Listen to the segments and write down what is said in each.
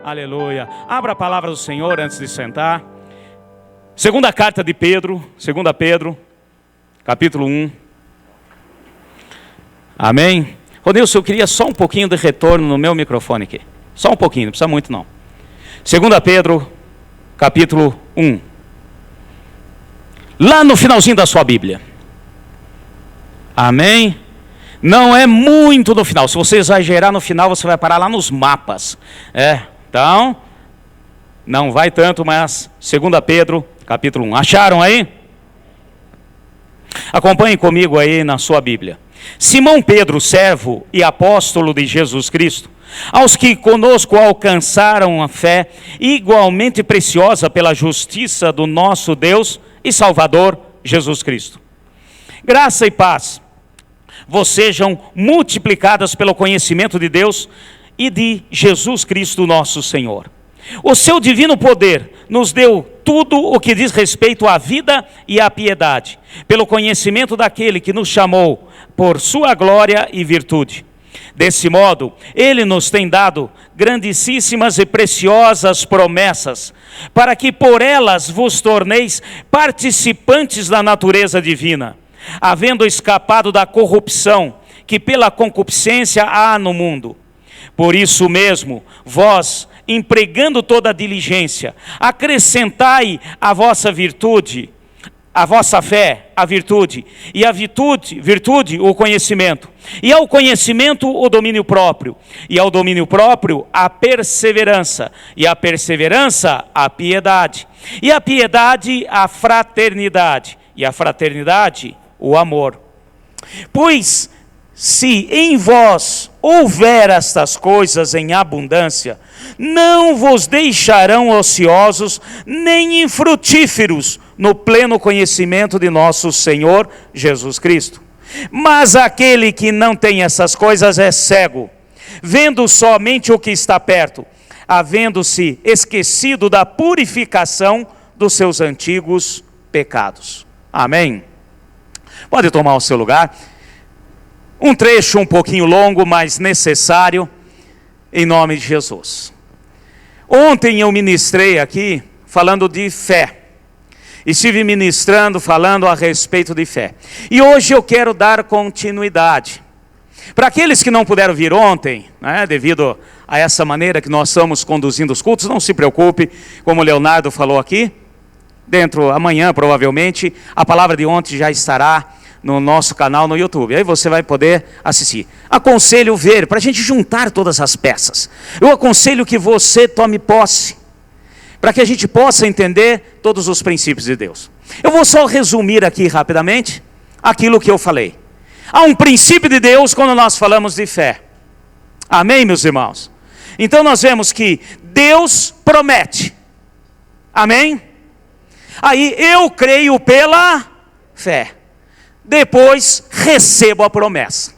Aleluia. Abra a palavra do Senhor antes de sentar. Segunda carta de Pedro, 2 Pedro, capítulo 1. Amém? Rodilson, eu queria só um pouquinho de retorno no meu microfone aqui. Só um pouquinho, não precisa muito não. 2 Pedro, capítulo 1. Lá no finalzinho da sua Bíblia. Amém? Não é muito no final. Se você exagerar no final, você vai parar lá nos mapas. Então, não vai tanto, mas 2 Pedro, capítulo 1. Acharam aí? Acompanhem comigo aí na sua Bíblia. Simão Pedro, servo e apóstolo de Jesus Cristo, aos que conosco alcançaram a fé igualmente preciosa pela justiça do nosso Deus e Salvador Jesus Cristo. Graça e paz vos sejam multiplicadas pelo conhecimento de Deus e de Jesus Cristo nosso Senhor. O seu divino poder nos deu tudo o que diz respeito à vida e à piedade, pelo conhecimento daquele que nos chamou por sua glória e virtude. Desse modo, ele nos tem dado grandíssimas e preciosas promessas, para que por elas vos torneis participantes da natureza divina, havendo escapado da corrupção que pela concupiscência há no mundo. Por isso mesmo, vós, empregando toda a diligência, acrescentai à vossa virtude, à vossa fé, a virtude, e à virtude, o conhecimento, e ao conhecimento, o domínio próprio, e ao domínio próprio, a perseverança, e à perseverança, a piedade, e à piedade, a fraternidade, e à fraternidade, o amor. Pois, se em vós houver estas coisas em abundância, não vos deixarão ociosos, nem infrutíferos, no pleno conhecimento de nosso Senhor Jesus Cristo. Mas aquele que não tem essas coisas é cego, vendo somente o que está perto, havendo-se esquecido da purificação dos seus antigos pecados. Amém? Pode tomar o seu lugar. Um trecho um pouquinho longo, mas necessário, em nome de Jesus. Ontem eu ministrei aqui, falando de fé. Estive ministrando, falando a respeito de fé. E hoje eu quero dar continuidade. Para aqueles que não puderam vir ontem, devido a essa maneira que nós estamos conduzindo os cultos, não se preocupe, como o Leonardo falou aqui, amanhã provavelmente, a palavra de ontem já estará no nosso canal no YouTube, aí você vai poder assistir. Aconselho ver, para a gente juntar todas as peças. Eu aconselho que você tome posse, para que a gente possa entender todos os princípios de Deus. Eu vou só resumir aqui rapidamente aquilo que eu falei. Há um princípio de Deus quando nós falamos de fé. Amém, meus irmãos? Então nós vemos que Deus promete. Amém? Aí eu creio pela fé. Depois recebo a promessa.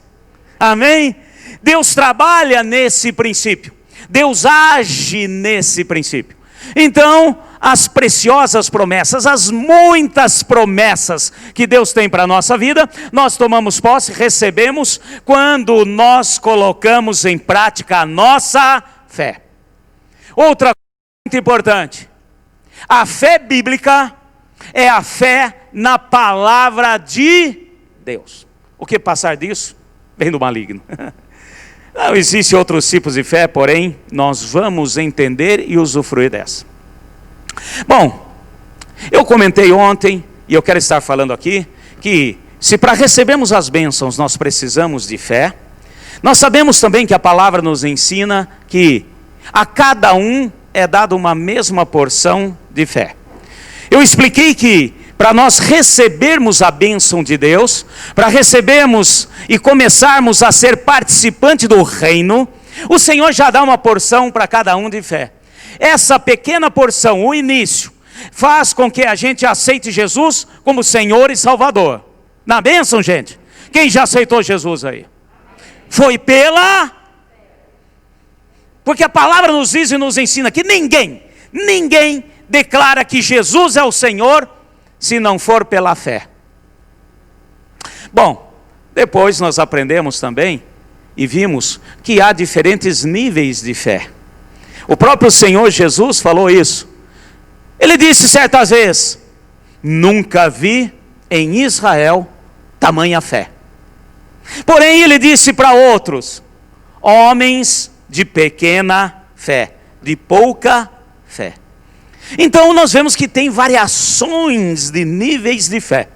Amém? Deus trabalha nesse princípio. Deus age nesse princípio. Então, as preciosas promessas, as muitas promessas que Deus tem para a nossa vida, nós tomamos posse, recebemos, quando nós colocamos em prática a nossa fé. Outra coisa muito importante, a fé bíblica é a fé na palavra de Deus. O que passar disso, vem do maligno. Não existem outros tipos de fé, porém, nós vamos entender e usufruir dessa. Bom, eu comentei ontem, e eu quero estar falando aqui, que se para recebermos as bênçãos nós precisamos de fé, nós sabemos também que a palavra nos ensina que a cada um é dada uma mesma porção de fé. Eu expliquei que para nós recebermos a bênção de Deus, para recebermos e começarmos a ser participante do reino, o Senhor já dá uma porção para cada um de fé. Essa pequena porção, o início, faz com que a gente aceite Jesus como Senhor e Salvador. Na bênção, gente? Quem já aceitou Jesus aí? Foi pela... Porque a palavra nos diz e nos ensina que ninguém declara que Jesus é o Senhor se não for pela fé. Bom, Depois nós aprendemos também e vimos que há diferentes níveis de fé. O próprio Senhor Jesus falou isso. Ele disse certas vezes: nunca vi em Israel tamanha fé. Porém ele disse para outros: homens de pequena fé, de pouca fé. Então nós vemos que tem variações de níveis de fé.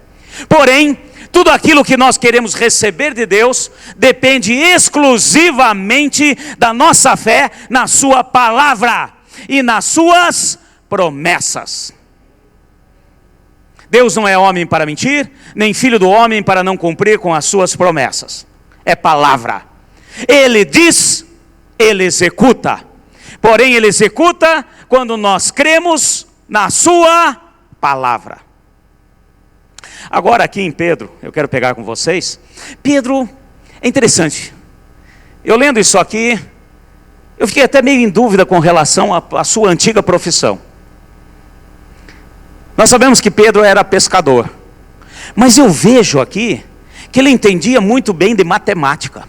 Porém, tudo aquilo que nós queremos receber de Deus depende exclusivamente da nossa fé na sua palavra e nas suas promessas. Deus não é homem para mentir, nem filho do homem para não cumprir com as suas promessas. É palavra. Ele diz, ele executa. Porém, ele executa quando nós cremos na sua palavra. Agora aqui em Pedro, eu quero pegar com vocês. Pedro, é interessante. Eu lendo isso aqui, eu fiquei até meio em dúvida com relação à sua antiga profissão. Nós sabemos que Pedro era pescador. Mas eu vejo aqui que ele entendia muito bem de matemática.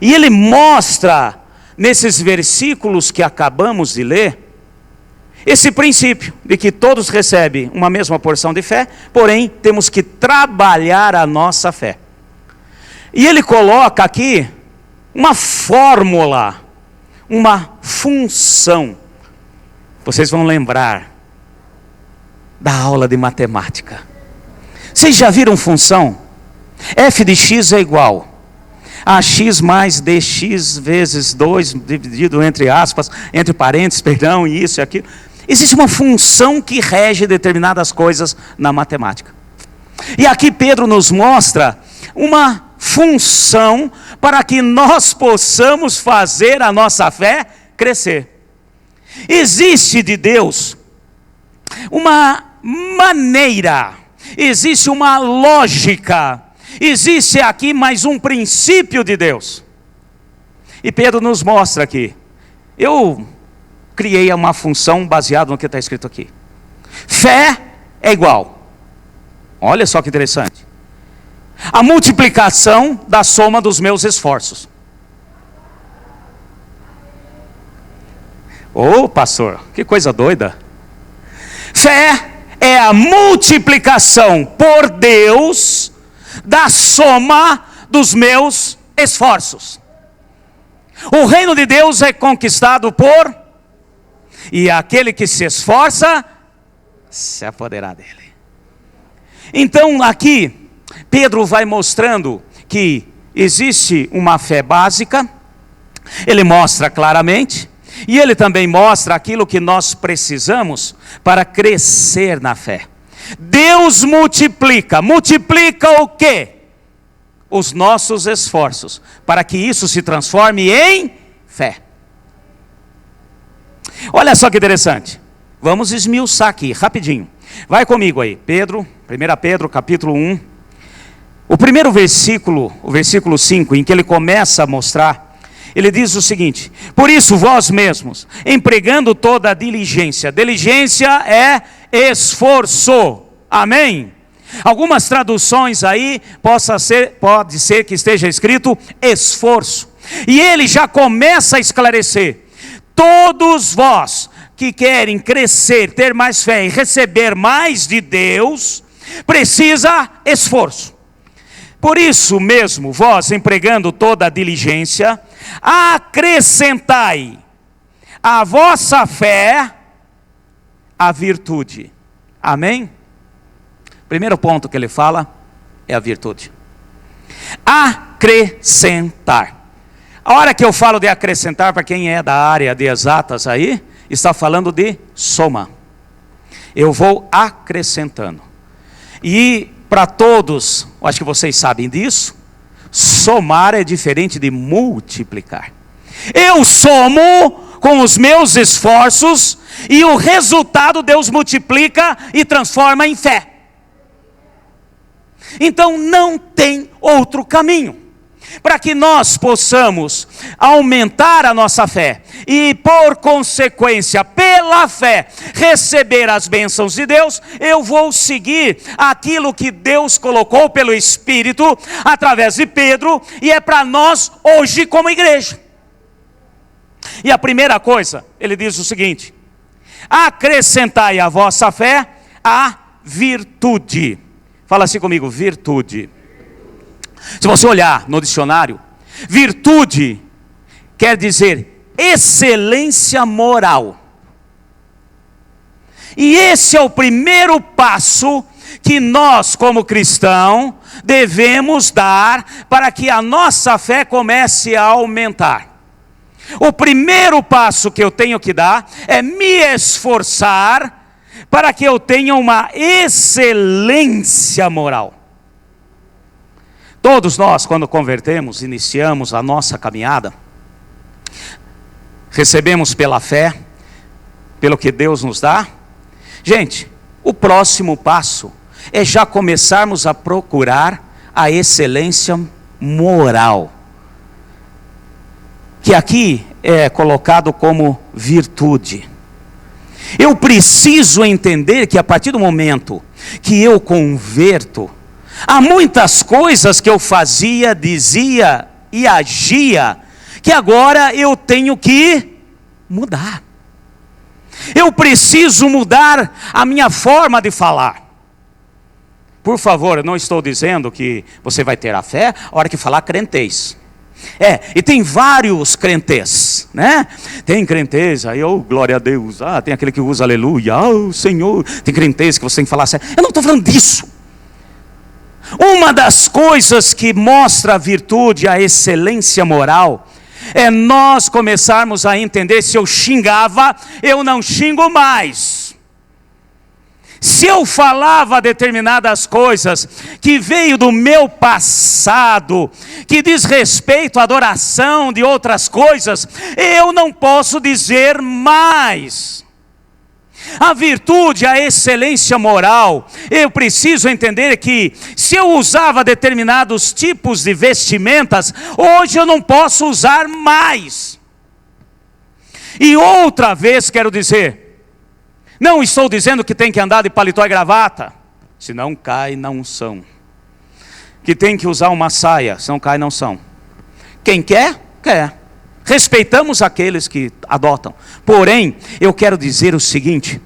E ele mostra nesses versículos que acabamos de ler, esse princípio de que todos recebem uma mesma porção de fé, porém temos que trabalhar a nossa fé. E ele coloca aqui uma fórmula, uma função. Vocês vão lembrar da aula de matemática. Vocês já viram função? F de x é igual a x mais dx vezes 2, dividido entre aspas, entre parênteses, perdão, isso e aquilo. Existe uma função que rege determinadas coisas na matemática. E aqui Pedro nos mostra uma função para que nós possamos fazer a nossa fé crescer. Existe de Deus uma maneira, existe uma lógica, existe aqui mais um princípio de Deus. E Pedro nos mostra aqui. Eu criei uma função baseada no que está escrito aqui. Fé é igual, olha só que interessante, a multiplicação da soma dos meus esforços. Ô pastor, que coisa doida. Fé é a multiplicação por Deus da soma dos meus esforços. O reino de Deus é conquistado por, e aquele que se esforça se apoderará dele. Então aqui Pedro vai mostrando que existe uma fé básica. Ele mostra claramente, e ele também mostra aquilo que nós precisamos para crescer na fé. Deus multiplica o quê? Os nossos esforços, para que isso se transforme em fé. Olha só que interessante. Vamos esmiuçar aqui, rapidinho. Vai comigo aí, 1 Pedro capítulo 1. O primeiro versículo, o versículo 5, em que ele começa a mostrar, ele diz o seguinte: por isso vós mesmos, empregando toda a diligência. Diligência é esforço, amém? Algumas traduções aí, pode ser que esteja escrito esforço. E ele já começa a esclarecer: todos vós que querem crescer, ter mais fé e receber mais de Deus, precisa esforço. Por isso mesmo, vós empregando toda a diligência, acrescentai à vossa fé a virtude. Amém? Primeiro ponto que ele fala é a virtude. Acrescentar. A hora que eu falo de acrescentar, para quem é da área de exatas aí, está falando de soma. Eu vou acrescentando. E para todos, acho que vocês sabem disso, somar é diferente de multiplicar. Eu somo com os meus esforços e o resultado Deus multiplica e transforma em fé. Então não tem outro caminho. para que nós possamos aumentar a nossa fé e, por consequência, pela fé, receber as bênçãos de Deus, eu vou seguir aquilo que Deus colocou pelo Espírito, através de Pedro, e é para nós hoje como igreja. E a primeira coisa, ele diz o seguinte: acrescentai à vossa fé a virtude. Fala assim comigo, virtude. Se você olhar no dicionário, virtude quer dizer excelência moral. E esse é o primeiro passo que nós, como cristãos, devemos dar para que a nossa fé comece a aumentar. O primeiro passo que eu tenho que dar é me esforçar para que eu tenha uma excelência moral. Todos nós, quando convertemos, iniciamos a nossa caminhada, recebemos pela fé, pelo que Deus nos dá. Gente, o próximo passo é já começarmos a procurar a excelência moral, que aqui é colocado como virtude. Eu preciso entender que a partir do momento que eu converto, há muitas coisas que eu fazia, dizia e agia, que agora eu tenho que mudar. Eu preciso mudar a minha forma de falar. Por favor, eu não estou dizendo que você vai ter a fé a hora que falar crentez. E tem vários crentes, né? Tem crentes, aí, oh, glória a Deus. Tem aquele que usa aleluia, oh, Senhor. Tem crentes que você tem que falar sério. Eu não estou falando disso. Uma das coisas que mostra a virtude, a excelência moral, é nós começarmos a entender: se eu xingava, eu não xingo mais. Se eu falava determinadas coisas que veio do meu passado, que diz respeito à adoração de outras coisas, eu não posso dizer mais. A virtude, a excelência moral, eu preciso entender que se eu usava determinados tipos de vestimentas, hoje eu não posso usar mais. E outra vez quero dizer, não estou dizendo que tem que andar de paletó e gravata, senão cai na unção. Que tem que usar uma saia, senão cai na unção. Quem quer, quer. Respeitamos aqueles que adotam. Porém, eu quero dizer o seguinte: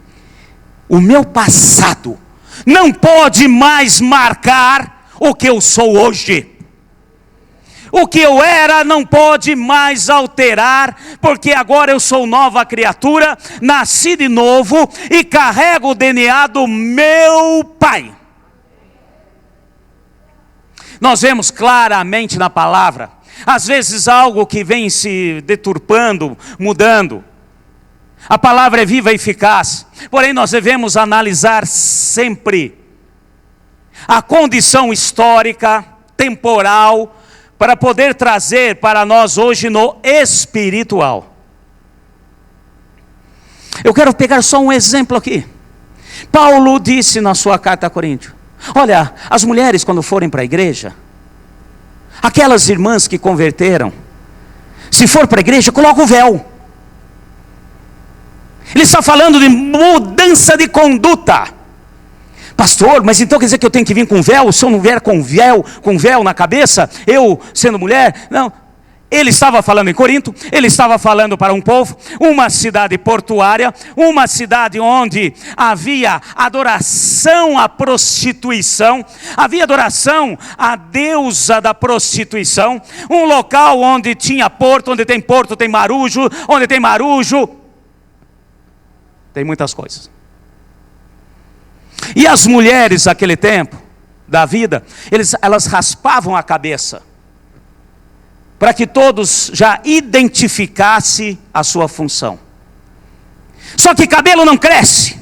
o meu passado não pode mais marcar o que eu sou hoje. O que eu era não pode mais alterar, porque agora eu sou nova criatura, nasci de novo e carrego o DNA do meu Pai. Nós vemos claramente na palavra, às vezes algo que vem se deturpando, mudando. A palavra é viva e eficaz, porém nós devemos analisar sempre a condição histórica, temporal, para poder trazer para nós hoje no espiritual. Eu quero pegar só um exemplo aqui. Paulo disse na sua carta a Coríntios: olha, as mulheres quando forem para a igreja, aquelas irmãs que converteram, se for para a igreja, coloca o véu. Ele está falando de mudança de conduta. Pastor, mas então quer dizer que eu tenho que vir com véu? Se eu não vier com véu na cabeça, eu sendo mulher? Não. Ele estava falando em Corinto, ele estava falando para um povo, uma cidade portuária, uma cidade onde havia adoração à prostituição, havia adoração à deusa da prostituição, um local onde tinha porto tem marujo, onde tem marujo, tem muitas coisas. E as mulheres daquele tempo, da vida, elas raspavam a cabeça, para que todos já identificassem a sua função. Só que cabelo não cresce.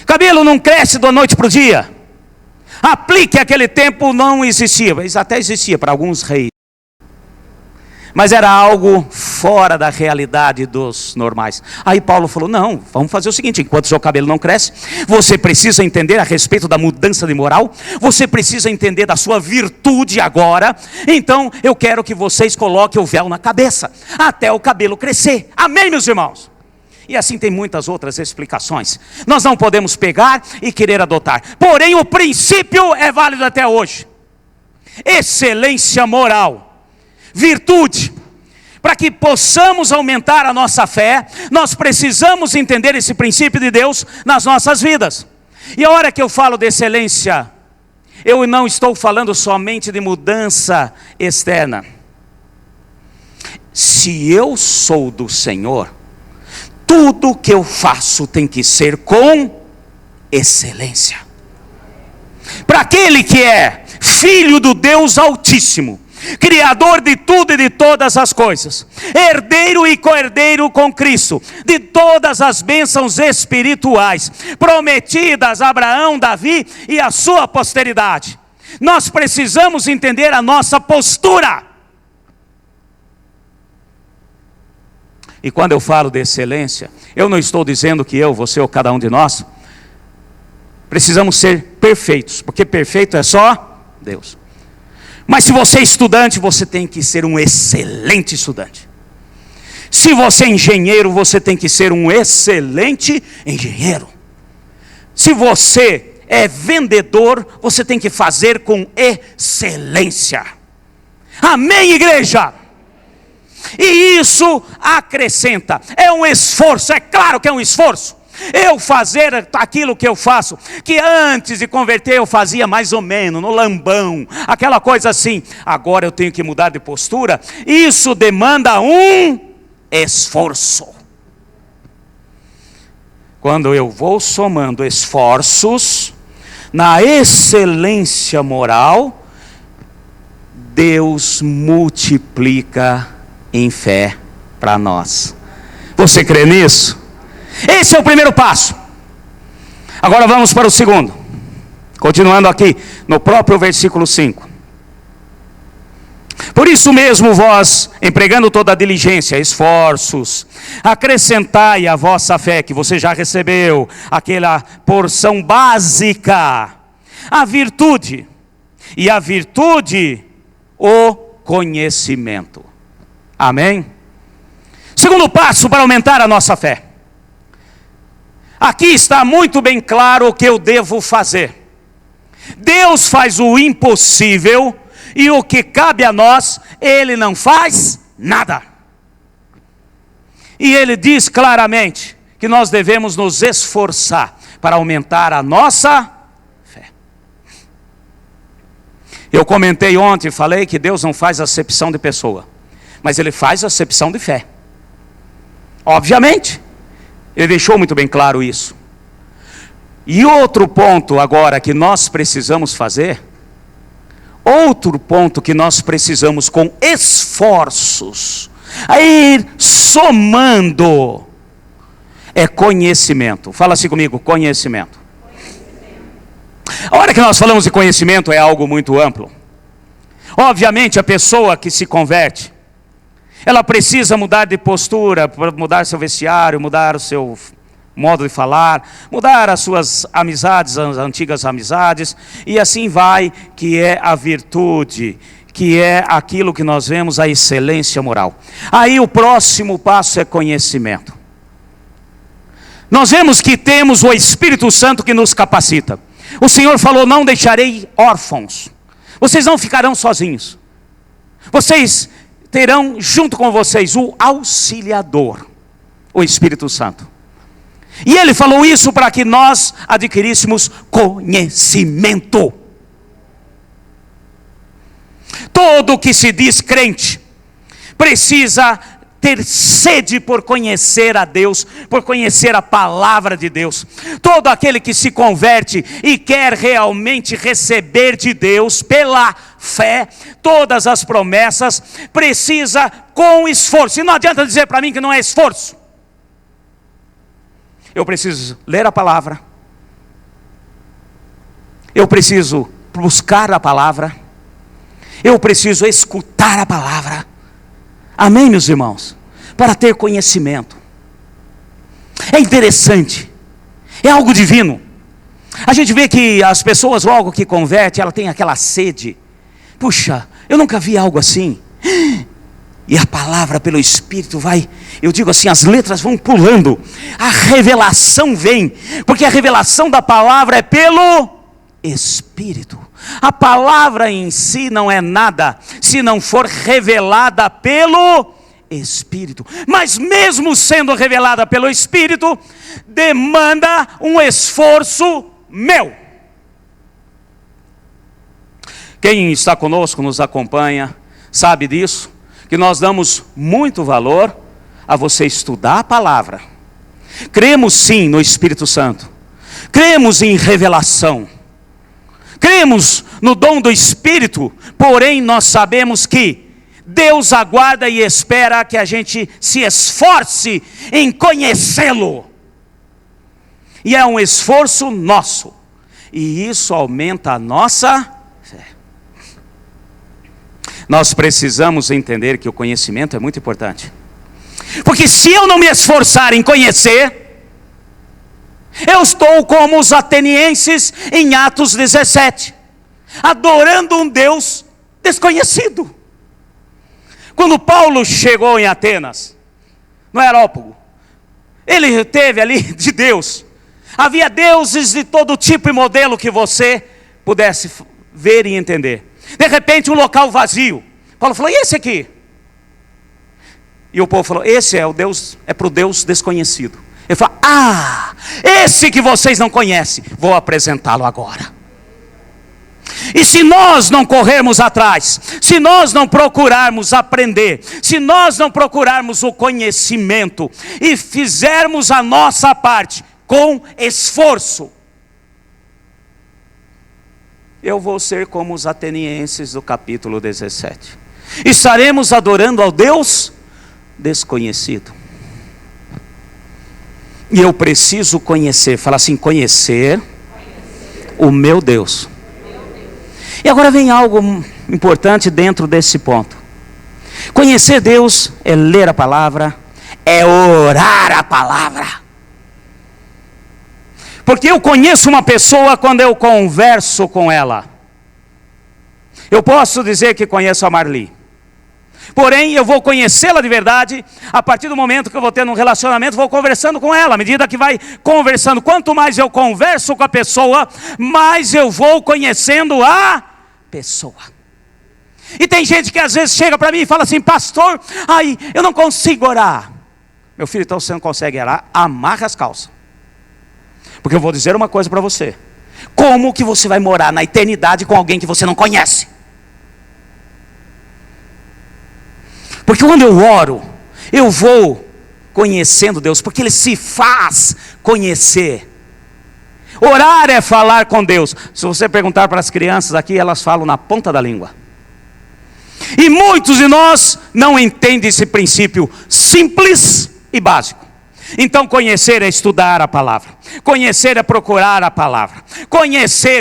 Cabelo não cresce da noite para o dia. Aplique aquele tempo não existia, mas até existia para alguns reis. mas era algo fora da realidade dos normais. Aí Paulo falou, não, vamos fazer o seguinte, enquanto seu cabelo não cresce, você precisa entender a respeito da mudança de moral, você precisa entender da sua virtude agora, então eu quero que vocês coloquem o véu na cabeça, até o cabelo crescer. Amém, meus irmãos? E assim tem muitas outras explicações. Nós não podemos pegar e querer adotar, porém o princípio é válido até hoje. Excelência moral, virtude. Para que possamos aumentar a nossa fé, nós precisamos entender esse princípio de Deus nas nossas vidas. E a hora que eu falo de excelência, eu não estou falando somente de mudança externa. Se eu sou do Senhor, tudo que eu faço tem que ser com excelência. Para aquele que é filho do Deus Altíssimo, Criador de tudo e de todas as coisas, herdeiro e co-herdeiro com Cristo, de todas as bênçãos espirituais, prometidas a Abraão, Davi e a sua posteridade. Nós precisamos entender a nossa postura. E quando eu falo de excelência, eu não estou dizendo que eu, você ou cada um de nós precisamos ser perfeitos, porque perfeito é só Deus. Mas se você é estudante, você tem que ser um excelente estudante. Se você é engenheiro, você tem que ser um excelente engenheiro. Se você é vendedor, você tem que fazer com excelência. Amém, igreja? E isso acrescenta, é um esforço, é claro que é um esforço. Eu fazer aquilo que eu faço, que antes de converter eu fazia mais ou menos, no lambão, aquela coisa assim, agora eu tenho que mudar de postura, isso demanda um esforço. Quando eu vou somando esforços, na excelência moral, Deus multiplica em fé para nós. Você crê nisso? Esse é o primeiro passo. Agora vamos para o segundo. Continuando aqui, no próprio versículo 5. Por isso mesmo vós, empregando toda a diligência, esforços, acrescentai à vossa fé, que você já recebeu, aquela porção básica, a virtude. E a virtude, o conhecimento. Amém? Segundo passo para aumentar a nossa fé. Aqui está muito bem claro o que eu devo fazer. Deus faz o impossível e o que cabe a nós, Ele não faz nada. E Ele diz claramente que nós devemos nos esforçar para aumentar a nossa fé. Eu comentei ontem, falei que Deus não faz acepção de pessoa, mas Ele faz acepção de fé. Obviamente. Ele deixou muito bem claro isso. E outro ponto agora que nós precisamos fazer, outro ponto que nós precisamos com esforços, a ir somando, é conhecimento. Fala assim comigo, conhecimento. A hora que nós falamos de conhecimento é algo muito amplo. Obviamente a pessoa que se converte, ela precisa mudar de postura, mudar seu vestiário, mudar o seu modo de falar, mudar as suas amizades, as antigas amizades, e assim vai, que é a virtude, que é aquilo que nós vemos, a excelência moral. Aí o próximo passo é conhecimento. Nós vemos que temos o Espírito Santo que nos capacita. O Senhor falou, não deixarei órfãos. Vocês não ficarão sozinhos. Vocês terão junto com vocês o auxiliador, o Espírito Santo. E Ele falou isso para que nós adquiríssemos conhecimento. Todo que se diz crente precisa ter sede por conhecer a Deus, por conhecer a palavra de Deus. Todo aquele que se converte e quer realmente receber de Deus pela fé todas as promessas, precisa com esforço. E não adianta dizer para mim que não é esforço. Eu preciso ler a palavra, eu preciso buscar a palavra, eu preciso escutar a palavra. Amém, meus irmãos? Para ter conhecimento. É interessante. É algo divino. A gente vê que as pessoas logo que convertem, ela tem aquela sede. Puxa, eu nunca vi algo assim. E a palavra pelo Espírito vai, eu digo assim, as letras vão pulando. A revelação vem, porque a revelação da palavra é pelo Espírito. A palavra em si não é nada, se não for revelada pelo Espírito. Mas mesmo sendo revelada pelo Espírito, demanda um esforço meu. Quem está conosco, nos acompanha, sabe disso, que nós damos muito valor a você estudar a palavra. Cremos sim no Espírito Santo, cremos em revelação, cremos no dom do Espírito, porém nós sabemos que Deus aguarda e espera que a gente se esforce em conhecê-lo. E é um esforço nosso, e isso aumenta a nossa fé. Nós precisamos entender que o conhecimento é muito importante. Porque se eu não me esforçar em conhecer, eu estou como os atenienses em Atos 17, adorando um Deus desconhecido. Quando Paulo chegou em Atenas, no Areópago, ele teve ali de Deus. Havia deuses de todo tipo e modelo que você pudesse ver e entender. De repente um local vazio. Paulo falou, e esse aqui? E o povo falou, esse é o Deus, é para o Deus desconhecido. Ele falou, esse que vocês não conhecem, vou apresentá-lo agora. E se nós não corrermos atrás, se nós não procurarmos aprender, se nós não procurarmos o conhecimento e fizermos a nossa parte com esforço, eu vou ser como os atenienses do capítulo 17. Estaremos adorando ao Deus desconhecido. E eu preciso conhecer, fala assim, conhecer o meu Deus. E agora vem algo importante dentro desse ponto. Conhecer Deus é ler a palavra, é orar a palavra. Porque eu conheço uma pessoa quando eu converso com ela. Eu posso dizer que conheço a Marli. Porém, eu vou conhecê-la de verdade a partir do momento que eu vou ter um relacionamento, vou conversando com ela. À medida que vai conversando, quanto mais eu converso com a pessoa, mais eu vou conhecendo a pessoa. E tem gente que às vezes chega para mim e fala assim, pastor, eu não consigo orar. Meu filho, então você não consegue orar? Amarra as calças. Porque eu vou dizer uma coisa para você. Como que você vai morar na eternidade com alguém que você não conhece? Porque quando eu oro, eu vou conhecendo Deus, porque Ele se faz conhecer. Orar é falar com Deus. Se você perguntar para as crianças aqui, elas falam na ponta da língua. E muitos de nós não entendem esse princípio simples e básico. Então conhecer é estudar a palavra. Conhecer é procurar a palavra.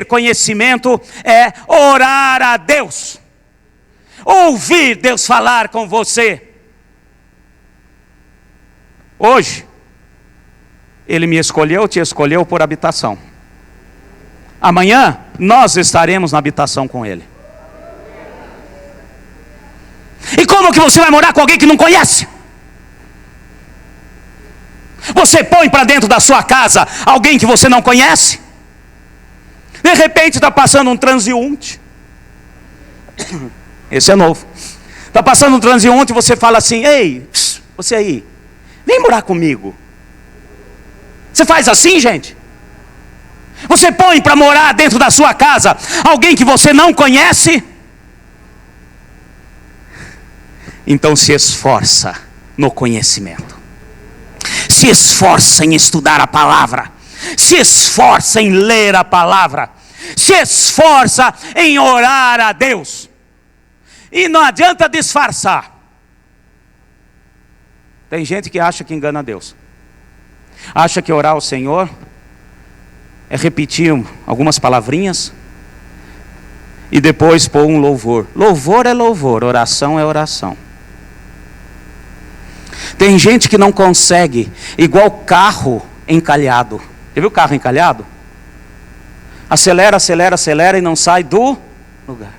Conhecimento é orar a Deus. Ouvir Deus falar com você. Hoje, Ele me escolheu, te escolheu por habitação. Amanhã, nós estaremos na habitação com Ele. E como que você vai morar com alguém que não conhece? Você põe para dentro da sua casa alguém que você não conhece? De repente está passando um transeunte. Esse é novo. Está passando um transeunte e você fala assim, ei, você aí, vem morar comigo. Você faz assim, gente? Você põe para morar dentro da sua casa alguém que você não conhece? Então se esforça no conhecimento. Se esforça em estudar a palavra. Se esforça em ler a palavra. Se esforça em orar a Deus. E não adianta disfarçar. Tem gente que acha que engana Deus. Acha que orar ao Senhor é repetir algumas palavrinhas e depois pôr um louvor. Louvor é louvor, oração é oração. Tem gente que não consegue, igual carro encalhado. Já viu carro encalhado? Acelera, acelera, acelera e não sai do lugar.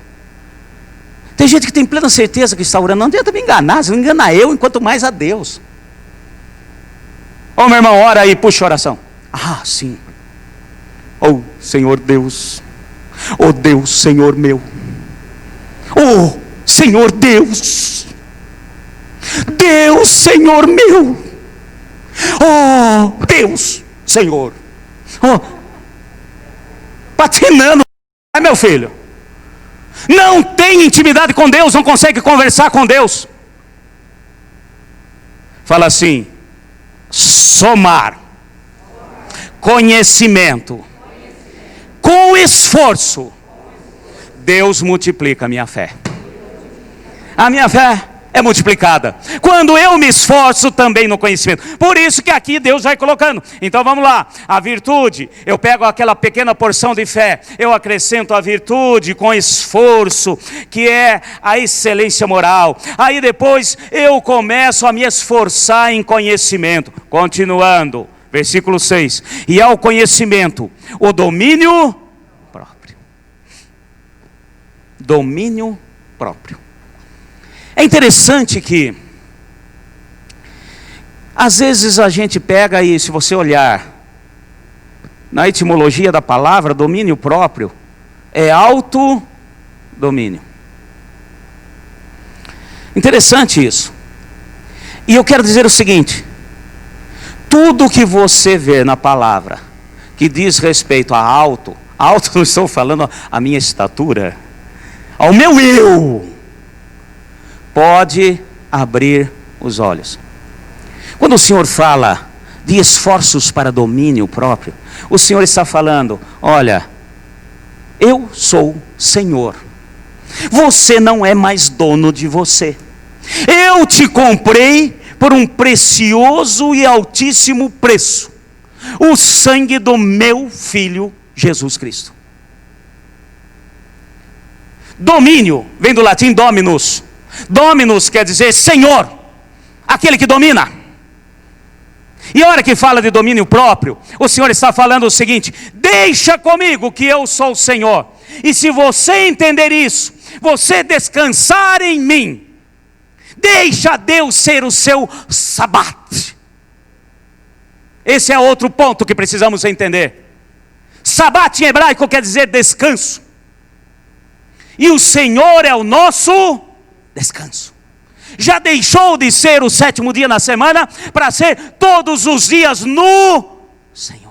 Tem gente que tem plena certeza que está orando. Não adianta me enganar, se não engana eu, enquanto mais a Deus. Ô meu irmão, ora aí, puxa a oração. Ah, sim. Oh Senhor Deus, oh Deus, Senhor meu, oh Senhor Deus, Deus, Senhor meu, oh Deus, Senhor, oh, patinando, meu filho, não tem intimidade com Deus, não consegue conversar com Deus. Fala assim: somar conhecimento com esforço, Deus multiplica a minha fé. A minha fé é multiplicada quando eu me esforço também no conhecimento. Por isso que aqui Deus vai colocando. Então vamos lá, a virtude, eu pego aquela pequena porção de fé, eu acrescento a virtude com esforço, que é a excelência moral. Aí depois eu começo a me esforçar em conhecimento. Continuando, versículo 6, e ao conhecimento, o domínio próprio. Domínio próprio. É interessante que, às vezes a gente pega e, se você olhar na etimologia da palavra, domínio próprio, é autodomínio. Interessante isso. E eu quero dizer o seguinte: tudo que você vê na palavra que diz respeito a alto não estou falando a minha estatura, ao meu eu, pode abrir os olhos. Quando o Senhor fala de esforços para domínio próprio, o Senhor está falando: olha, eu sou Senhor, você não é mais dono de você, eu te comprei por um precioso e altíssimo preço, o sangue do meu Filho Jesus Cristo. Domínio vem do latim dominus. Dominus quer dizer Senhor, aquele que domina. E a hora que fala de domínio próprio, o Senhor está falando o seguinte: deixa comigo que eu sou o Senhor. E se você entender isso, você descansar em mim, deixa Deus ser o seu sabat. Esse é outro ponto que precisamos entender. Sabat em hebraico quer dizer descanso. E o Senhor é o nosso descanso. Já deixou de ser o sétimo dia na semana para ser todos os dias no Senhor.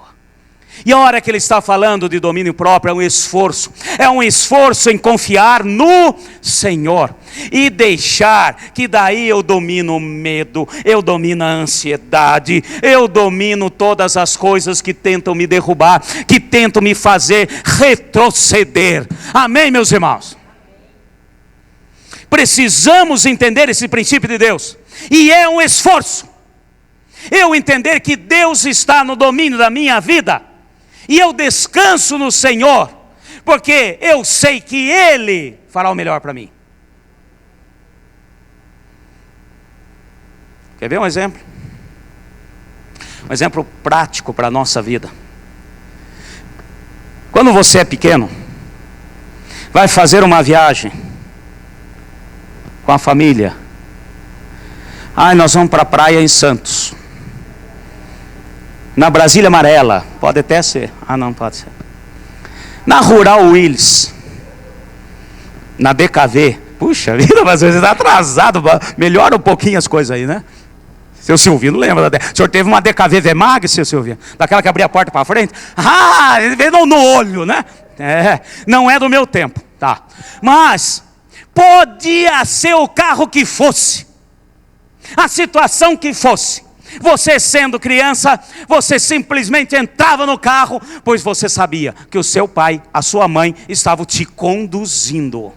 E a hora que ele está falando de domínio próprio, é um esforço em confiar no Senhor e deixar que daí eu domino o medo, eu domino a ansiedade, eu domino todas as coisas que tentam me derrubar, que tentam me fazer retroceder. Amém, meus irmãos? Precisamos entender esse princípio de Deus, e é um esforço eu entender que Deus está no domínio da minha vida, e eu descanso no Senhor, porque eu sei que Ele fará o melhor para mim. Quer ver um exemplo? Um exemplo prático para a nossa vida. Quando você é pequeno, vai fazer uma viagem com a família. Nós vamos para a praia em Santos, na Brasília Amarela, pode até ser, não pode ser, na Rural Willis, na DKV. Puxa vida, mas você está atrasado, melhora um pouquinho as coisas aí, né? Seu Silvino lembra? O senhor teve uma DKV Vemag, seu Silvino? Daquela que abria a porta para frente? Ele veio no olho, né? Não é do meu tempo, tá? Mas podia ser o carro que fosse, a situação que fosse, você sendo criança, você simplesmente entrava no carro, pois você sabia que o seu pai, a sua mãe estavam te conduzindo.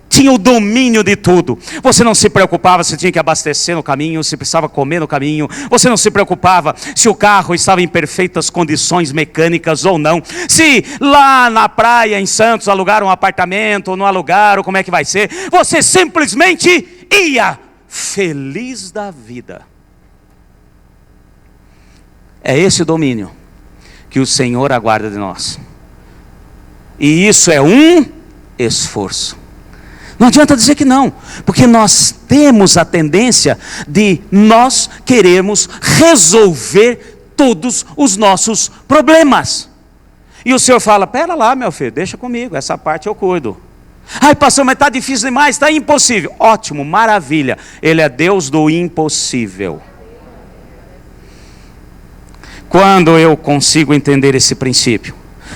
Tinha o domínio de tudo. Você não se preocupava se tinha que abastecer no caminho, se precisava comer no caminho. Você não se preocupava se o carro estava em perfeitas condições mecânicas ou não. Se lá na praia em Santos alugaram um apartamento ou não alugaram, como é que vai ser. Você simplesmente ia feliz da vida. É esse domínio que o Senhor aguarda de nós. E isso é um esforço. Não adianta dizer que não, porque nós temos a tendência de nós queremos resolver todos os nossos problemas. E o Senhor fala: pera lá, meu filho, deixa comigo, essa parte eu cuido. Ai, pastor, mas está difícil demais, está impossível. Ótimo, maravilha, Ele é Deus do impossível. Quando eu consigo entender esse princípio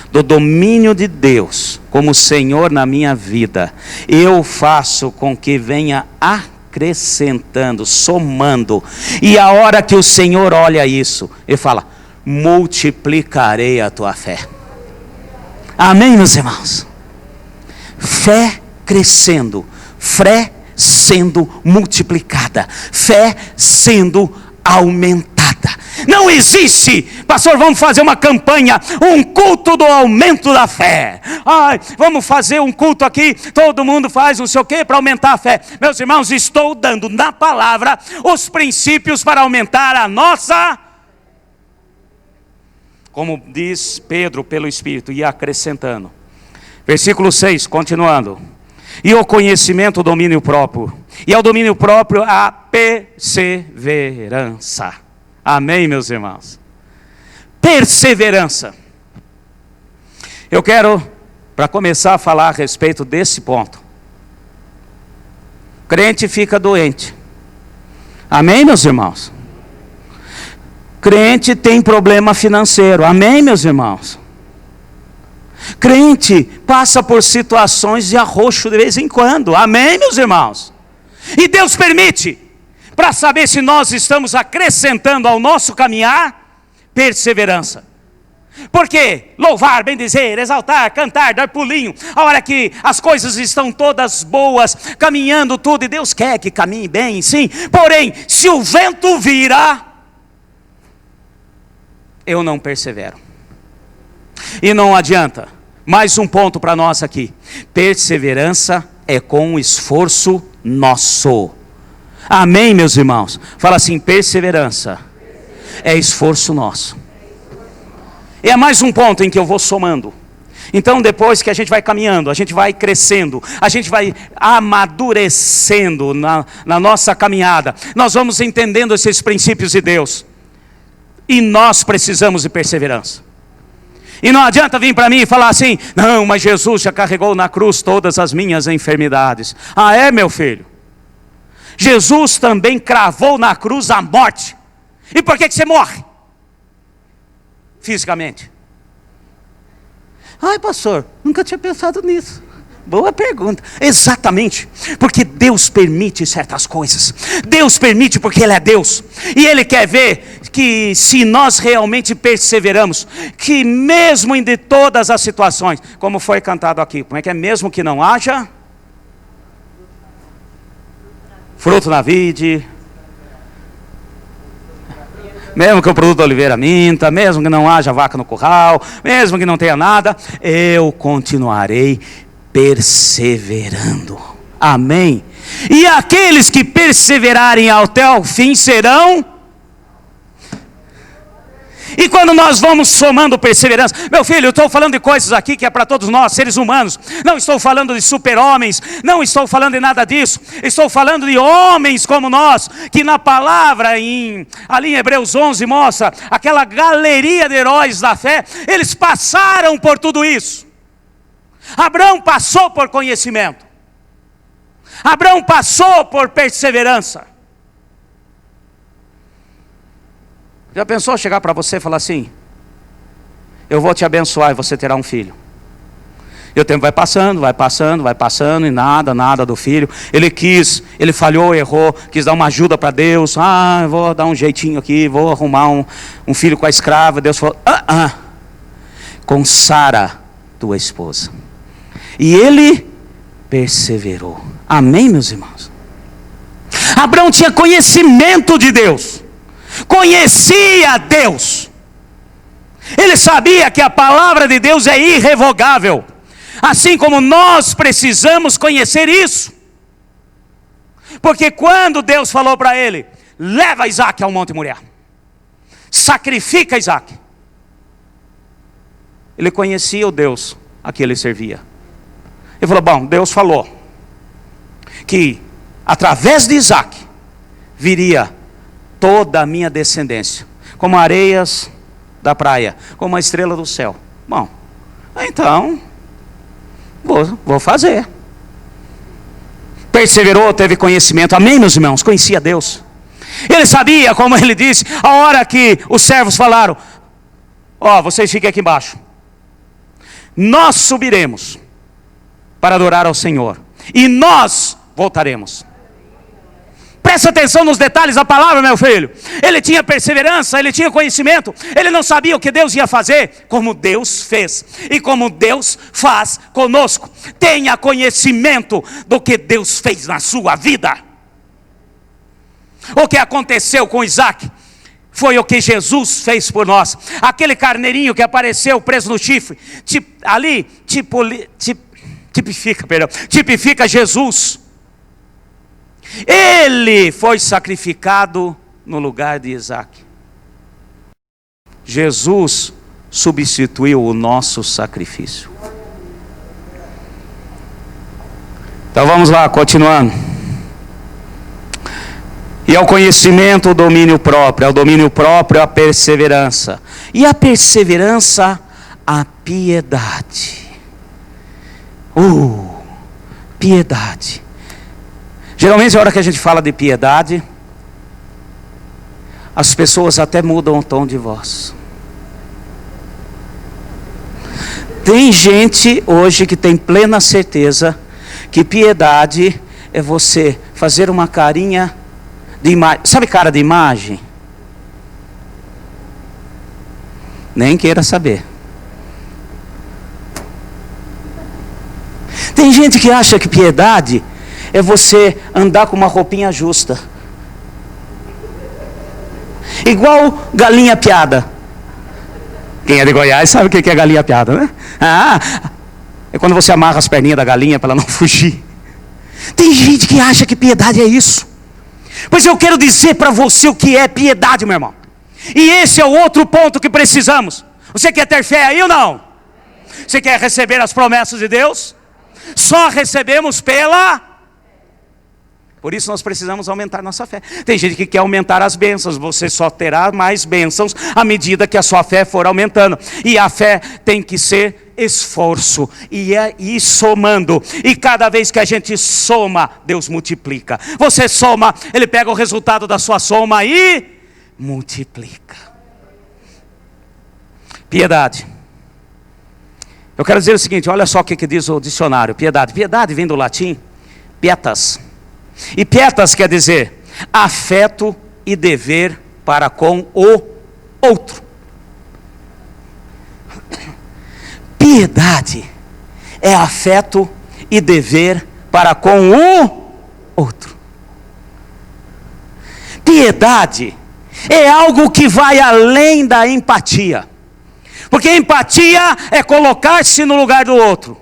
do domínio de Deus como Senhor na minha vida, eu faço com que venha acrescentando, somando. E a hora que o Senhor olha isso, Ele fala: multiplicarei a tua fé. Amém, meus irmãos? Fé crescendo, fé sendo multiplicada, fé sendo aumentada. Não existe, pastor, vamos fazer uma campanha, um culto do aumento da fé. Ai, vamos fazer um culto aqui, todo mundo faz não sei o que para aumentar a fé. Meus irmãos, estou dando na palavra os princípios para aumentar a nossa, como diz Pedro pelo Espírito, e acrescentando. Versículo 6, continuando. E o conhecimento, o domínio próprio. E ao domínio próprio, a perseverança. Amém, meus irmãos? Perseverança. Eu quero, para começar a falar a respeito desse ponto. O crente fica doente. Amém, meus irmãos? Crente tem problema financeiro. Amém, meus irmãos? Crente passa por situações de arroxo de vez em quando. Amém, meus irmãos? E Deus permite, para saber se nós estamos acrescentando ao nosso caminhar, perseverança. Porque louvar, bendizer, exaltar, cantar, dar pulinho, a hora que as coisas estão todas boas, caminhando tudo, e Deus quer que caminhe bem, sim. Porém, se o vento vira, eu não persevero. E não adianta. Mais um ponto para nós aqui. Perseverança é com esforço nosso. Amém, meus irmãos? Fala assim: perseverança é esforço nosso. E é mais um ponto em que eu vou somando. Então, depois que a gente vai caminhando, a gente vai crescendo, a gente vai amadurecendo na nossa caminhada, nós vamos entendendo esses princípios de Deus. E nós precisamos de perseverança. E não adianta vir para mim e falar assim: não, mas Jesus já carregou na cruz todas as minhas enfermidades. Ah, é, meu filho? Jesus também cravou na cruz a morte. E por que você morre? Fisicamente. Ai, pastor, nunca tinha pensado nisso. Boa pergunta. Exatamente, porque Deus permite certas coisas. Deus permite porque Ele é Deus. E Ele quer ver que se nós realmente perseveramos, que mesmo em de todas as situações, como foi cantado aqui, como é que é? Mesmo que não haja fruto na vide, mesmo que o produto da oliveira minta, mesmo que não haja vaca no curral, mesmo que não tenha nada, eu continuarei perseverando. Amém? E aqueles que perseverarem até o fim serão. E quando nós vamos somando perseverança, meu filho, eu estou falando de coisas aqui que é para todos nós, seres humanos. Não estou falando de super-homens, não estou falando de nada disso. Estou falando de homens como nós, que na palavra, ali em Hebreus 11, mostra aquela galeria de heróis da fé. Eles passaram por tudo isso. Abraão passou por conhecimento. Abraão passou por perseverança. Já pensou chegar para você e falar assim: eu vou te abençoar e você terá um filho. E o tempo vai passando, e nada do filho. Ele falhou, errou, quis dar uma ajuda para Deus. Eu vou dar um jeitinho aqui, vou arrumar um filho com a escrava. Deus falou: com Sara, tua esposa. E ele perseverou. Amém, meus irmãos? Abraão tinha conhecimento de Deus. Conhecia Deus. Ele sabia que a palavra de Deus é irrevogável. Assim como nós precisamos conhecer isso. Porque quando Deus falou para ele: leva Isaac ao Monte Moriá, sacrifica Isaac, ele conhecia o Deus a que ele servia. Ele falou: bom, Deus falou que através de Isaac viria toda a minha descendência, como areias da praia, como a estrela do céu. Bom, então vou fazer. Perseverou, teve conhecimento. Amém, meus irmãos? Conhecia Deus. Ele sabia, como ele disse, a hora que os servos falaram: ó, vocês fiquem aqui embaixo, nós subiremos para adorar ao Senhor, e nós voltaremos. Presta atenção nos detalhes da palavra, meu filho. Ele tinha perseverança, ele tinha conhecimento. Ele não sabia o que Deus ia fazer, como Deus fez e como Deus faz conosco. Tenha conhecimento do que Deus fez na sua vida. O que aconteceu com Isaac foi o que Jesus fez por nós. Aquele carneirinho que apareceu preso no chifre, tipifica Jesus. Ele foi sacrificado no lugar de Isaac. Jesus substituiu o nosso sacrifício. Então vamos lá, continuando. E ao conhecimento, o domínio próprio. Ao domínio próprio, a perseverança. E a perseverança, a piedade. Piedade. Geralmente, na hora que a gente fala de piedade, as pessoas até mudam o tom de voz. Tem gente hoje que tem plena certeza que piedade é você fazer uma carinha de imagem. Sabe cara de imagem? Nem queira saber. Tem gente que acha que piedade é você andar com uma roupinha justa, igual galinha piada. Quem é de Goiás sabe o que é galinha piada, né? É quando você amarra as perninhas da galinha para ela não fugir. Tem gente que acha que piedade é isso. Pois eu quero dizer para você o que é piedade, meu irmão. E esse é o outro ponto que precisamos. Você quer ter fé aí ou não? Você quer receber as promessas de Deus? Só recebemos pela... Por isso nós precisamos aumentar nossa fé. Tem gente que quer aumentar as bênçãos. Você só terá mais bênçãos à medida que a sua fé for aumentando. E a fé tem que ser esforço e ir somando. E cada vez que a gente soma, Deus multiplica. Você soma, Ele pega o resultado da sua soma e multiplica. Piedade. Eu quero dizer o seguinte, olha só o que diz o dicionário. Piedade. Piedade vem do latim pietas. E pietas quer dizer afeto e dever para com o outro. Piedade é afeto e dever para com o outro. Piedade é algo que vai além da empatia. Porque empatia é colocar-se no lugar do outro.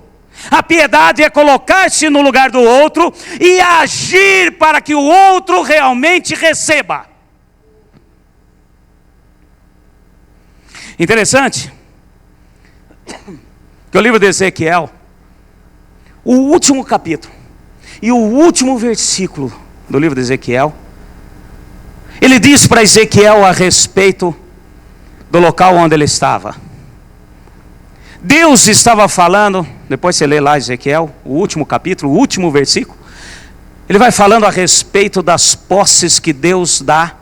A piedade é colocar-se no lugar do outro e agir para que o outro realmente receba. Interessante que o livro de Ezequiel, o último capítulo e o último versículo do livro de Ezequiel, ele diz para Ezequiel a respeito do local onde ele estava. Deus estava falando, depois você lê lá Ezequiel, o último capítulo, o último versículo. Ele vai falando a respeito das posses que Deus dá,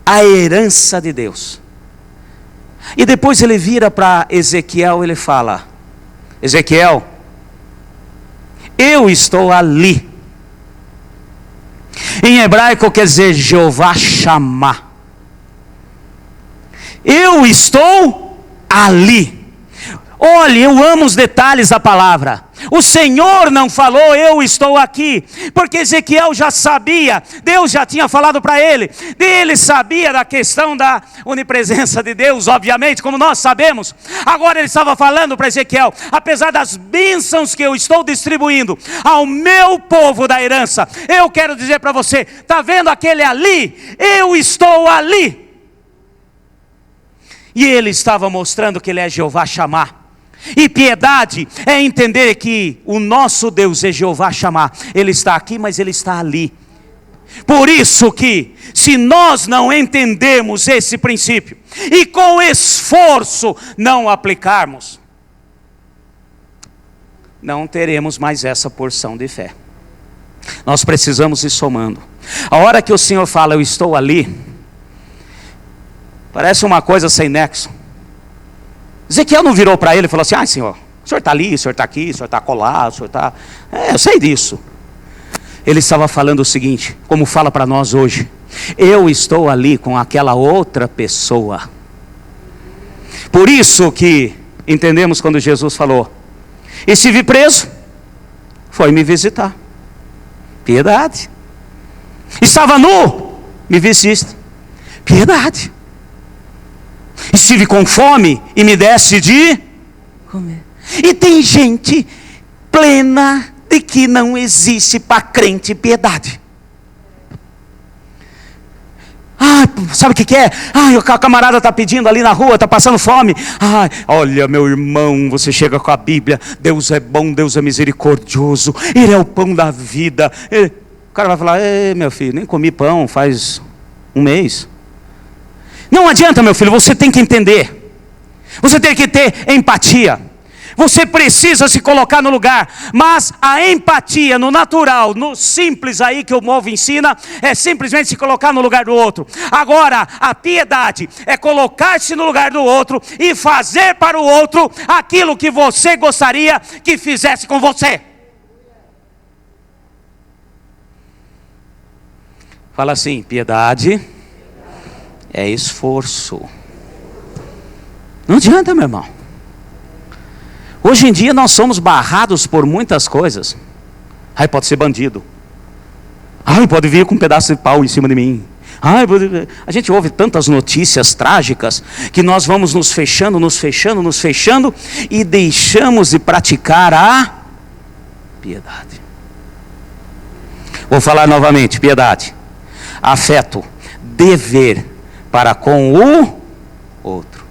a herança de Deus. E depois ele vira para Ezequiel, ele fala: Ezequiel, eu estou ali. Em hebraico quer dizer Jeová Shammah. Eu estou ali. Olhe, eu amo os detalhes da palavra. O Senhor não falou, eu estou aqui, porque Ezequiel já sabia, Deus já tinha falado para ele. Ele sabia da questão da onipresença de Deus, obviamente, como nós sabemos. Agora ele estava falando para Ezequiel: apesar das bênçãos que eu estou distribuindo ao meu povo da herança, eu quero dizer para você, está vendo aquele ali? Eu estou ali. E ele estava mostrando que ele é Jeová Shammah. E piedade é entender que o nosso Deus é Jeová Shammah. Ele está aqui, mas ele está ali. Por isso que, se nós não entendermos esse princípio, e com esforço não aplicarmos, não teremos mais essa porção de fé. Nós precisamos ir somando. A hora que o Senhor fala, eu estou ali, parece uma coisa sem nexo. Ezequiel não virou para ele e falou assim: Senhor, o Senhor está ali, o Senhor está aqui, o Senhor está colado, o Senhor está... eu sei disso. Ele estava falando o seguinte, como fala para nós hoje: eu estou ali com aquela outra pessoa. Por isso que entendemos quando Jesus falou: e se vi preso, foi me visitar. Piedade. Estava nu, me vestiste. Piedade. Estive com fome e me deste de comer. E tem gente plena de que não existe para crente piedade. Sabe o que é? O camarada está pedindo ali na rua, está passando fome. Olha, meu irmão, você chega com a Bíblia: Deus é bom, Deus é misericordioso, Ele é o pão da vida. O cara vai falar: meu filho, nem comi pão faz um mês. Não adianta, meu filho, você tem que entender. Você tem que ter empatia. Você precisa se colocar no lugar. Mas a empatia no natural, no simples aí que o povo ensina, é simplesmente se colocar no lugar do outro. Agora, a piedade é colocar-se no lugar do outro e fazer para o outro aquilo que você gostaria que fizesse com você. Fala assim: piedade é esforço. Não adianta, meu irmão. Hoje em dia nós somos barrados por muitas coisas. Pode ser bandido. Pode vir com um pedaço de pau em cima de mim. A gente ouve tantas notícias trágicas que nós vamos nos fechando e deixamos de praticar a piedade. Vou falar novamente: piedade, afeto, dever para com o outro.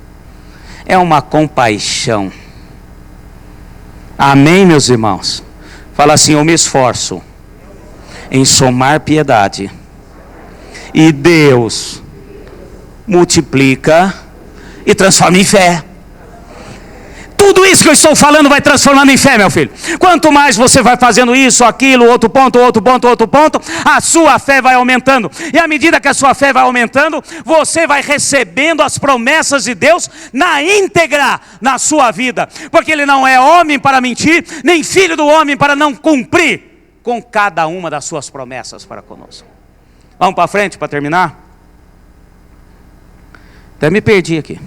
É uma compaixão. Amém, meus irmãos? Fala assim: eu me esforço em somar piedade, e Deus multiplica e transforma em fé. Tudo isso que eu estou falando vai transformando em fé, meu filho. Quanto mais você vai fazendo isso, aquilo, outro ponto, a sua fé vai aumentando. E à medida que a sua fé vai aumentando, você vai recebendo as promessas de Deus na íntegra na sua vida. Porque Ele não é homem para mentir, nem filho do homem para não cumprir com cada uma das suas promessas para conosco. Vamos para frente para terminar? Até me perdi aqui.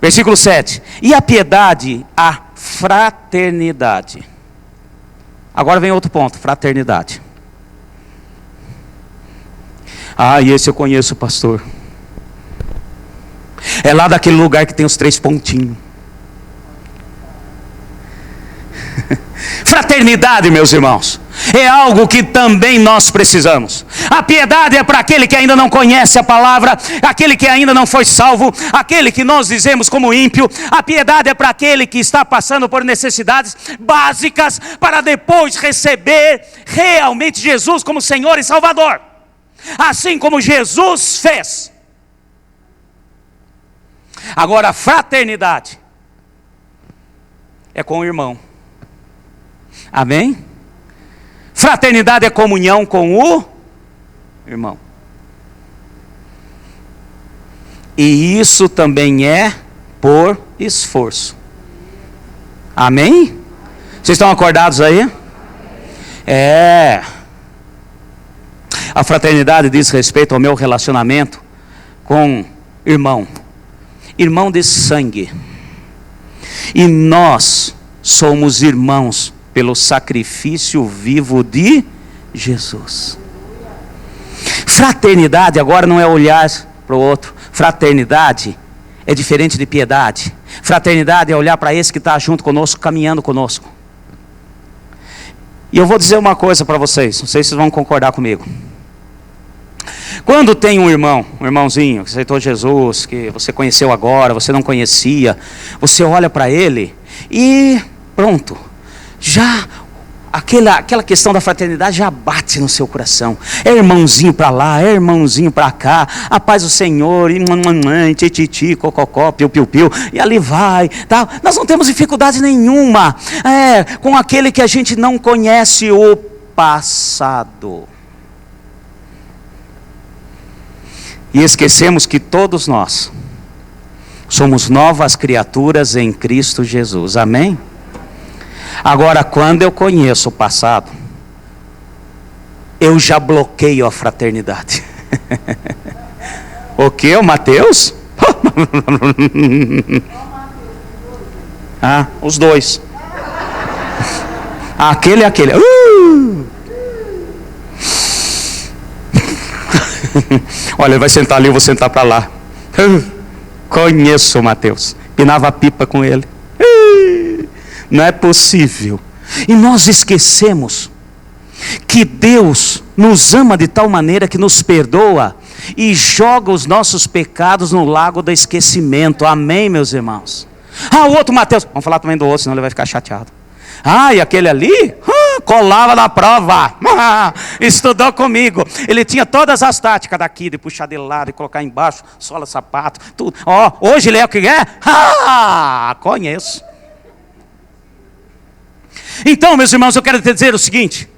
Versículo 7. E a piedade, a fraternidade. Agora vem outro ponto: fraternidade. E esse eu conheço, pastor. É lá daquele lugar que tem os 3 pontinhos. Fraternidade, meus irmãos, é algo que também nós precisamos. A piedade é para aquele que ainda não conhece a palavra, aquele que ainda não foi salvo, aquele que nós dizemos como ímpio. A piedade é para aquele que está passando por necessidades básicas, para depois receber realmente Jesus como Senhor e Salvador, assim como Jesus fez. Agora, a fraternidade é com o irmão. Amém? Fraternidade é comunhão com o irmão. E isso também é por esforço. Amém? Vocês estão acordados aí? A fraternidade diz respeito ao meu relacionamento com irmão de sangue. E nós somos irmãos pelo sacrifício vivo de Jesus. Fraternidade agora não é olhar para o outro. Fraternidade é diferente de piedade. Fraternidade é olhar para esse que está junto conosco, caminhando conosco. E eu vou dizer uma coisa para vocês, não sei se vocês vão concordar comigo. Quando tem um irmão, um irmãozinho que aceitou Jesus, que você conheceu agora, você não conhecia, você olha para ele e pronto, já aquela questão da fraternidade já bate no seu coração. É irmãozinho para lá, é irmãozinho para cá, a paz do Senhor, e tititi, cococó, piu, piu, piu, e ali vai, tá? Nós não temos dificuldade nenhuma com aquele que a gente não conhece o passado. E esquecemos que todos nós somos novas criaturas em Cristo Jesus, amém? Agora, quando eu conheço o passado, eu já bloqueio a fraternidade. O que? O Mateus? Os dois. Aquele e aquele. Olha, ele vai sentar ali, eu vou sentar para lá. Conheço o Mateus. Pinava a pipa com ele. Não é possível. E nós esquecemos que Deus nos ama de tal maneira que nos perdoa e joga os nossos pecados no lago do esquecimento. Amém, meus irmãos? O outro Mateus, vamos falar também do outro, senão ele vai ficar chateado. E aquele ali colava na prova, estudou comigo. Ele tinha todas as táticas daqui, de puxar de lado, de colocar embaixo, sola, sapato, tudo. Hoje ele é o que é? Conheço. Então, meus irmãos, eu quero te dizer o seguinte: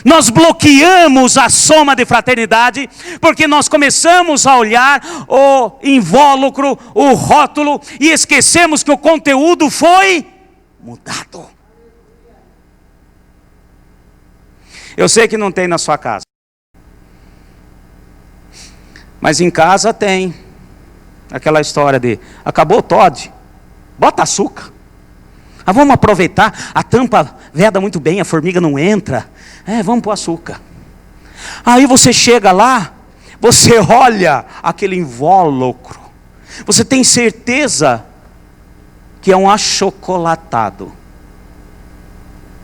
nós bloqueamos a soma de fraternidade, porque nós começamos a olhar o invólucro, o rótulo, e esquecemos que o conteúdo foi mudado. Eu sei que não tem na sua casa, mas em casa tem aquela história de acabou o Toddy, bota açúcar. Vamos aproveitar, a tampa veda muito bem, a formiga não entra, vamos pôr açúcar. Aí você chega lá, você olha aquele invólucro, você tem certeza que é um achocolatado,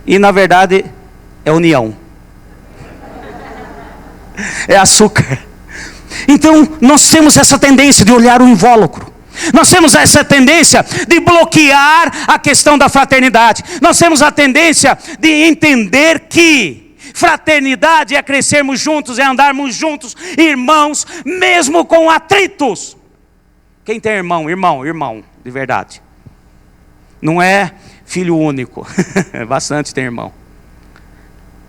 e na verdade é união, é açúcar. Então nós temos essa tendência de olhar o invólucro. Nós temos essa tendência de bloquear a questão da fraternidade. Nós temos a tendência de entender que fraternidade é crescermos juntos, é andarmos juntos, irmãos, mesmo com atritos. Quem tem irmão, de verdade. Não é filho único, bastante tem irmão.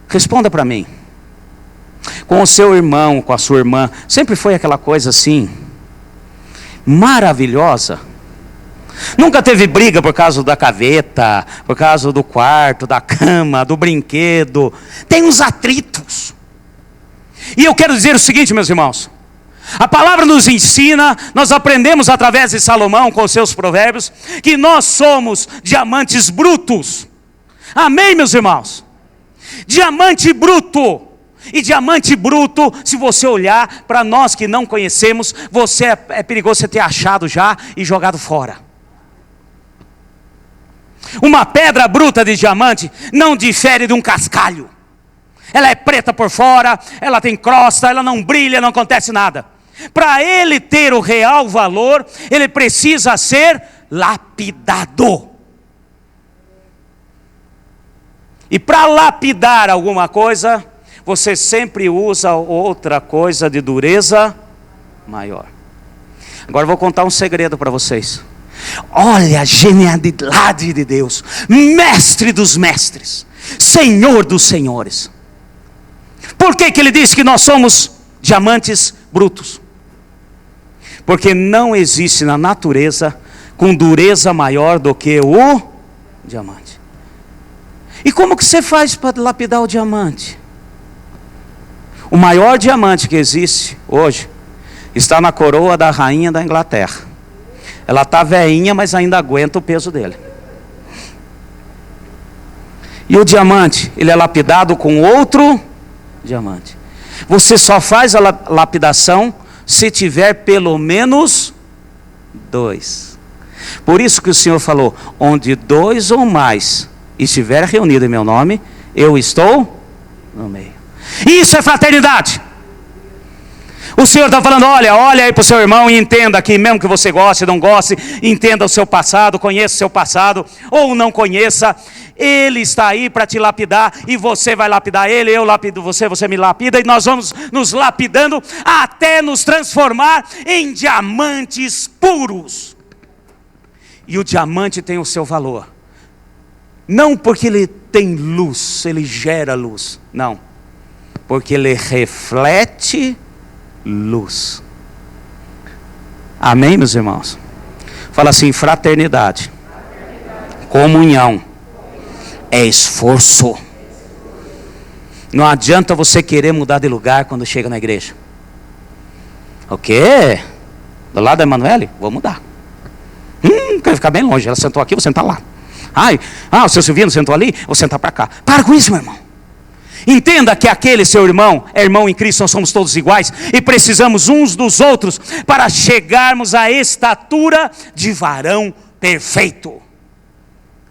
Responda para mim. Com o seu irmão, com a sua irmã, sempre foi aquela coisa assim, maravilhosa? Nunca teve briga por causa da gaveta, por causa do quarto, da cama, do brinquedo? Tem uns atritos. E eu quero dizer o seguinte, meus irmãos: a palavra nos ensina, nós aprendemos através de Salomão com os seus provérbios, que nós somos diamantes brutos. Amém, meus irmãos? Diamante bruto. E diamante bruto, se você olhar, para nós que não conhecemos, você é perigoso você ter achado já e jogado fora. Uma pedra bruta de diamante não difere de um cascalho. Ela é preta por fora, ela tem crosta, ela não brilha, não acontece nada. Para ele ter o real valor, ele precisa ser lapidado. E para lapidar alguma coisa, você sempre usa outra coisa de dureza maior. Agora eu vou contar um segredo para vocês. Olha a genialidade de Deus, mestre dos mestres, Senhor dos senhores. Por que ele disse que nós somos diamantes brutos? Porque não existe na natureza com dureza maior do que o diamante. E como que você faz para lapidar o diamante? O maior diamante que existe hoje está na coroa da rainha da Inglaterra. Ela está velhinha, mas ainda aguenta o peso dele. E o diamante, ele é lapidado com outro diamante. Você só faz a lapidação se tiver pelo menos 2. Por isso que o Senhor falou: onde 2 ou mais estiver reunido em meu nome, eu estou no meio. Isso é fraternidade. O Senhor está falando: olha aí para o seu irmão e entenda que mesmo que você goste, não goste, entenda o seu passado, conheça o seu passado, ou não conheça, Ele está aí para te lapidar, e você vai lapidar Ele, eu lapido você, você me lapida, e nós vamos nos lapidando até nos transformar em diamantes puros. E o diamante tem o seu valor, não porque ele tem luz, ele gera luz, não, porque ele reflete luz. Amém, meus irmãos? Fala assim: fraternidade, comunhão, é esforço. Não adianta você querer mudar de lugar quando chega na igreja. O quê? Do lado da Emanuele? Vou mudar. Quero ficar bem longe. Ela sentou aqui, vou sentar lá. O seu Silvino sentou ali, vou sentar para cá. Para com isso, meu irmão. Entenda que aquele seu irmão é irmão em Cristo, nós somos todos iguais e precisamos uns dos outros para chegarmos à estatura de varão perfeito.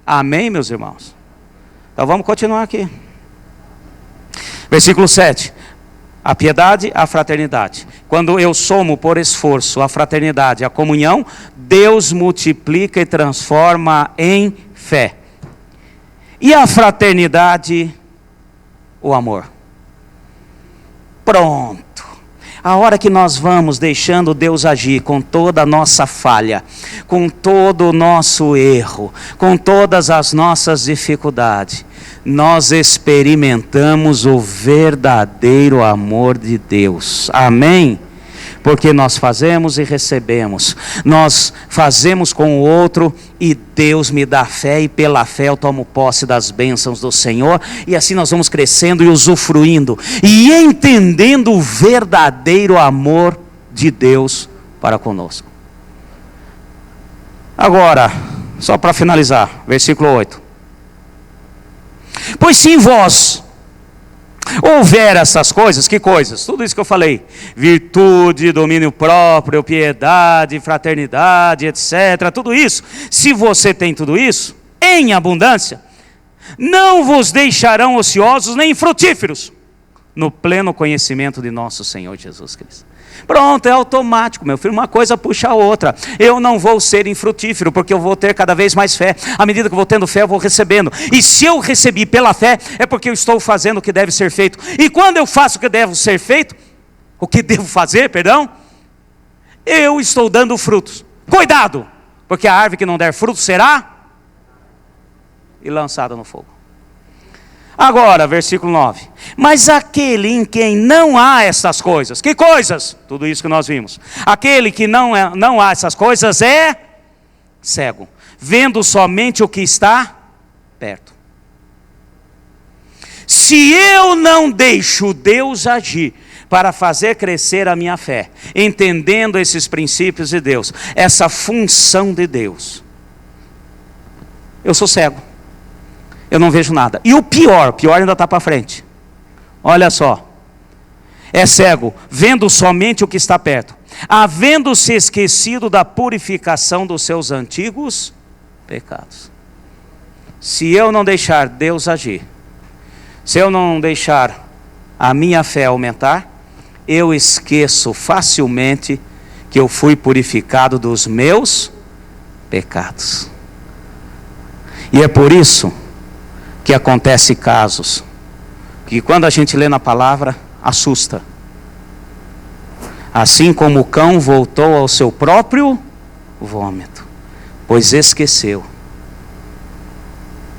Amém, meus irmãos? Então vamos continuar aqui. Versículo 7. A piedade, a fraternidade. Quando eu somo por esforço a fraternidade, a comunhão, Deus multiplica e transforma em fé. E a fraternidade, o amor. Pronto. A hora que nós vamos deixando Deus agir com toda a nossa falha, com todo o nosso erro, com todas as nossas dificuldades, nós experimentamos o verdadeiro amor de Deus. Amém? Porque nós fazemos e recebemos, nós fazemos com o outro e Deus me dá fé, e pela fé eu tomo posse das bênçãos do Senhor, e assim nós vamos crescendo e usufruindo e entendendo o verdadeiro amor de Deus para conosco. Agora, só para finalizar, versículo 8. Pois se em vós houver essas coisas, que coisas? Tudo isso que eu falei: virtude, domínio próprio, piedade, fraternidade, etc. Tudo isso, se você tem tudo isso em abundância, não vos deixarão ociosos nem frutíferos no pleno conhecimento de nosso Senhor Jesus Cristo. Pronto, é automático, meu filho, uma coisa puxa a outra. Eu não vou ser infrutífero, porque eu vou ter cada vez mais fé. À medida que eu vou tendo fé, eu vou recebendo. E se eu recebi pela fé, é porque eu estou fazendo o que deve ser feito. E quando eu faço o que deve ser feito, o que devo fazer, perdão, eu estou dando frutos. Cuidado, porque a árvore que não der fruto será e lançada no fogo. Agora, versículo 9. Mas aquele em quem não há essas coisas. Que coisas? Tudo isso que nós vimos. Aquele que não há essas coisas é cego, vendo somente o que está perto. Se eu não deixo Deus agir para fazer crescer a minha fé, entendendo esses princípios de Deus, essa função de Deus, eu sou cego. Eu não vejo nada. E o pior ainda está para frente. Olha só. É cego, vendo somente o que está perto, havendo-se esquecido da purificação dos seus antigos pecados. Se eu não deixar Deus agir, se eu não deixar a minha fé aumentar, eu esqueço facilmente que eu fui purificado dos meus pecados. E é por isso que acontece casos que quando a gente lê na palavra, assusta. Assim como o cão voltou ao seu próprio vômito, pois esqueceu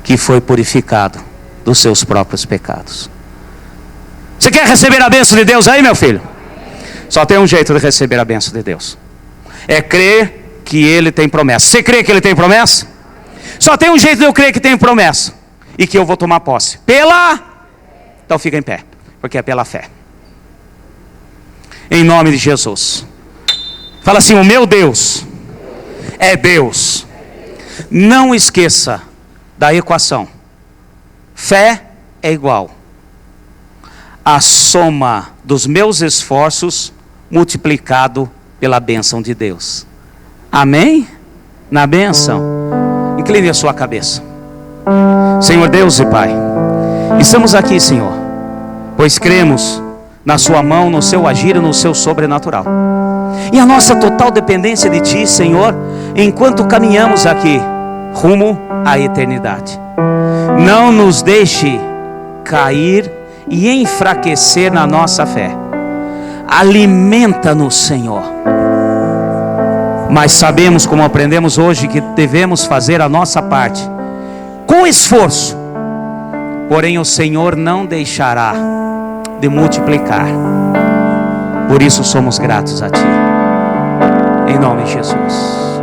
que foi purificado dos seus próprios pecados. Você quer receber a bênção de Deus aí, meu filho? Só tem um jeito de receber a bênção de Deus: é crer que Ele tem promessa. Você crê que Ele tem promessa? Só tem um jeito de eu crer que tem promessa e que eu vou tomar posse. Então fica em pé, porque é pela fé. Em nome de Jesus. Fala assim: o meu Deus é Deus. Não esqueça da equação: Fé é igual a soma dos meus esforços multiplicado pela bênção de Deus. Amém? Na bênção. Incline a sua cabeça. Senhor Deus e Pai, estamos aqui, Senhor, pois cremos na sua mão, no seu agir e no seu sobrenatural. E a nossa total dependência de Ti, Senhor, enquanto caminhamos aqui rumo à eternidade. Não nos deixe cair e enfraquecer na nossa fé. Alimenta-nos, Senhor. Mas sabemos, como aprendemos hoje, que devemos fazer a nossa parte com esforço. Porém o Senhor não deixará de multiplicar. Por isso somos gratos a Ti. Em nome de Jesus.